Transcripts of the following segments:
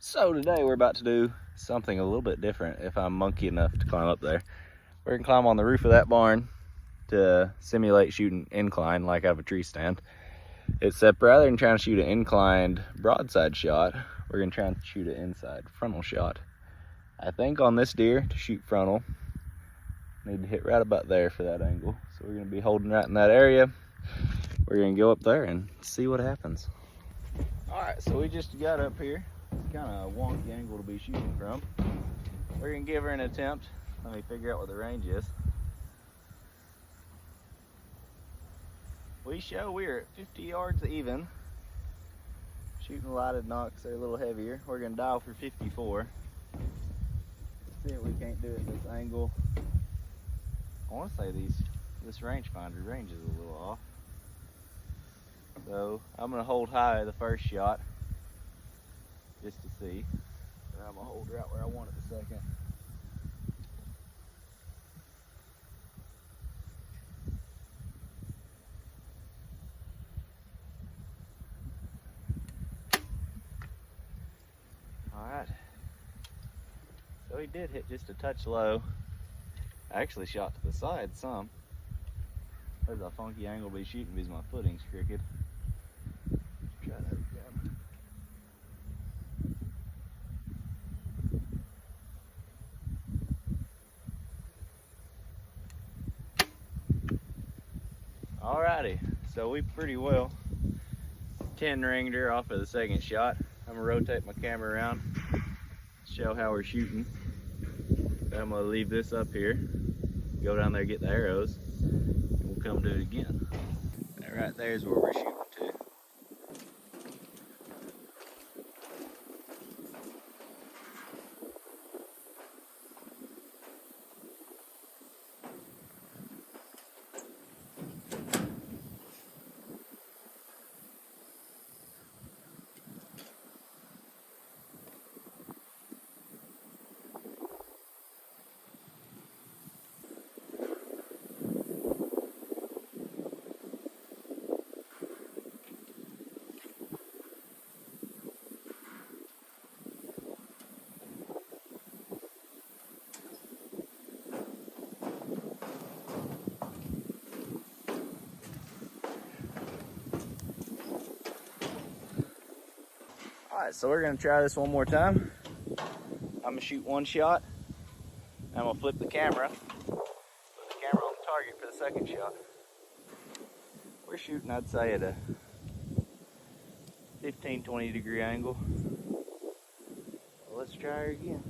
So today we're about to do something a little bit different if I'm monkey enough to climb up there. We're gonna climb on the roof of that barn to simulate shooting incline like out of a tree stand. Except rather than trying to shoot an inclined broadside shot, we're gonna try and shoot an inside frontal shot. I think on this deer to shoot frontal, need to hit right about there for that angle. So we're gonna be holding right in that area. We're gonna go up there and see what happens. All right, so we just got up here. It's kind of a wonky angle to be shooting from. We're gonna give her an attempt. Let me figure out what the range is. We show we're at 50 yards even. Shooting lighted knocks, they're a little heavier. We're gonna dial for 54. See if we can't do it at this angle. I want to say this rangefinder range is a little off. So I'm gonna hold high the first shot just to see. And I'm gonna hold her out where I want it the second. Alright. So he did hit just a touch low. I actually shot to the side some. There's a funky angle to be shooting because my footing's crooked. Try that again. Alrighty, so we pretty well 10 ringed her off of the second shot. I'm gonna rotate my camera around, show how we're shooting. Then I'm gonna leave this up here, go down there, get the arrows, and we'll come do it again. That right there is where we're shooting to. Alright, so we're gonna try this one more time. I'm gonna shoot one shot. I'm gonna flip the camera. Put the camera on the target for the second shot. We're shooting, I'd say, at a 15-20 degree angle. Let's try her again.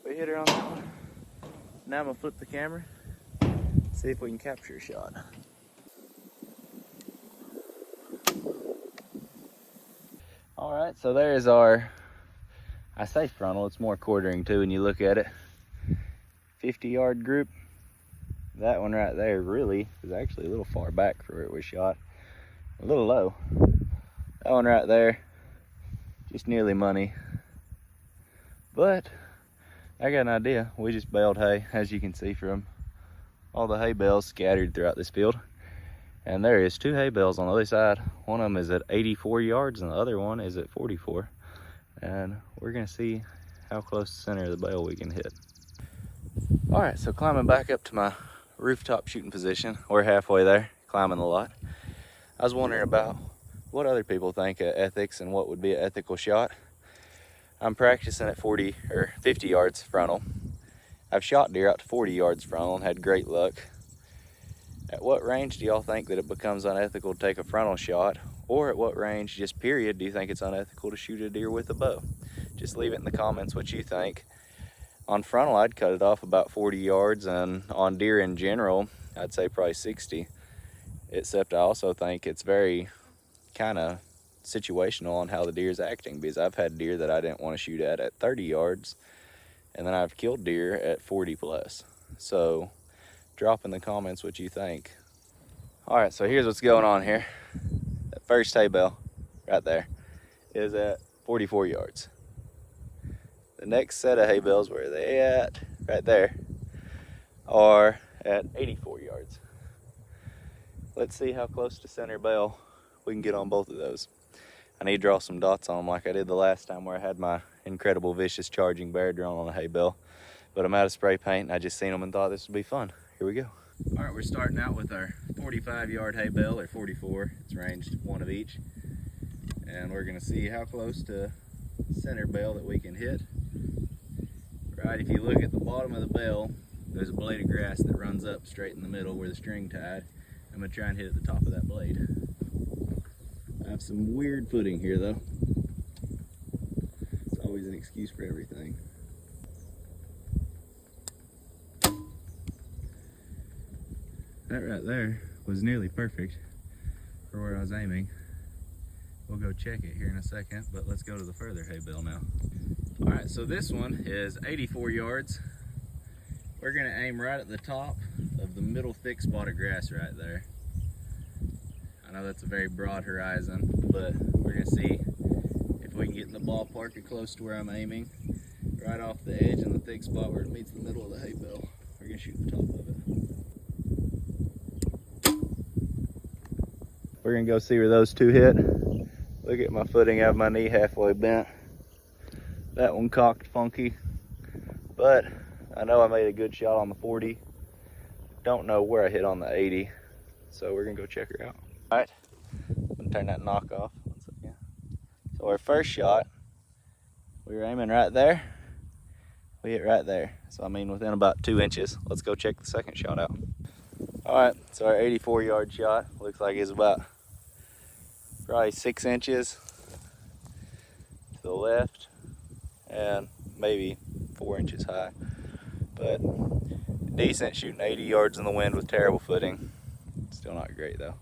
We hit her on that one. Now I'm gonna flip the camera, see if we can capture a shot. All right, so there's our, I say frontal, it's more quartering too when you look at it. 50-yard group. That one right there really is actually a little far back for where it was shot. A little low. That one right there, just nearly money. But I got an idea. We just baled hay, as you can see from all the hay bales scattered throughout this field. And there is 2 hay bales on the other side. One of them is at 84 yards and the other one is at 44. And we're gonna see how close to the center of the bale we can hit. All right, so climbing back up to my rooftop shooting position. We're halfway there, climbing the lot. I was wondering about what other people think of ethics and what would be an ethical shot. I'm practicing at 40 or 50 yards frontal. I've shot deer out to 40 yards frontal and had great luck. At what range do y'all think that it becomes unethical to take a frontal shot? Or at what range, just period, do you think it's unethical to shoot a deer with a bow? Just leave it in the comments what you think. On frontal, I'd cut it off about 40 yards, and on deer in general, I'd say probably 60. Except I also think it's very kind of situational on how the deer is acting, because I've had deer that I didn't want to shoot at 30 yards, and then I've killed deer at 40 plus. So drop in the comments what you think. All right, so here's what's going on here. That first hay bale right there is at 44 yards. next set of hay bales, where are they at? Right there, are at 84 yards. Let's see how close to center bale we can get on both of those. I need to draw some dots on them like I did the last time where I had my incredible vicious charging bear drawn on a hay bale. But I'm out of spray paint and I just seen them and thought this would be fun. Here we go. All right, we're starting out with our 45-yard hay bale, or 44. It's ranged one of each. And we're gonna see how close to center bale that we can hit. Right, if you look at the bottom of the bale, there's a blade of grass that runs up straight in the middle where the string tied. I'm gonna try and hit at the top of that blade. I have some weird footing here though. It's always an excuse for everything. That right there was nearly perfect for where I was aiming. We'll go check it here in a second, but let's go to the further hay bale now. All right, so this one is 84 yards. We're gonna aim right at the top of the middle thick spot of grass right there. I know that's a very broad horizon, but we're gonna see if we can get in the ballpark or close to where I'm aiming. Right off the edge in the thick spot where it meets the middle of the hay bale. We're gonna shoot the top of it. We're gonna go see where those two hit. Look at my footing, I have my knee halfway bent. That one cocked funky, but I know I made a good shot on the 40. Don't know where I hit on the 80, so we're gonna go check her out. All right, I'm gonna turn that knock off. One second. So our first shot, we were aiming right there. We hit right there. So I mean within about 2 inches. Let's go check the second shot out. All right, so our 84-yard shot looks like it's about probably 6 inches to the left and maybe 4 inches high. But decent, shooting 80 yards in the wind with terrible footing. Still not great though.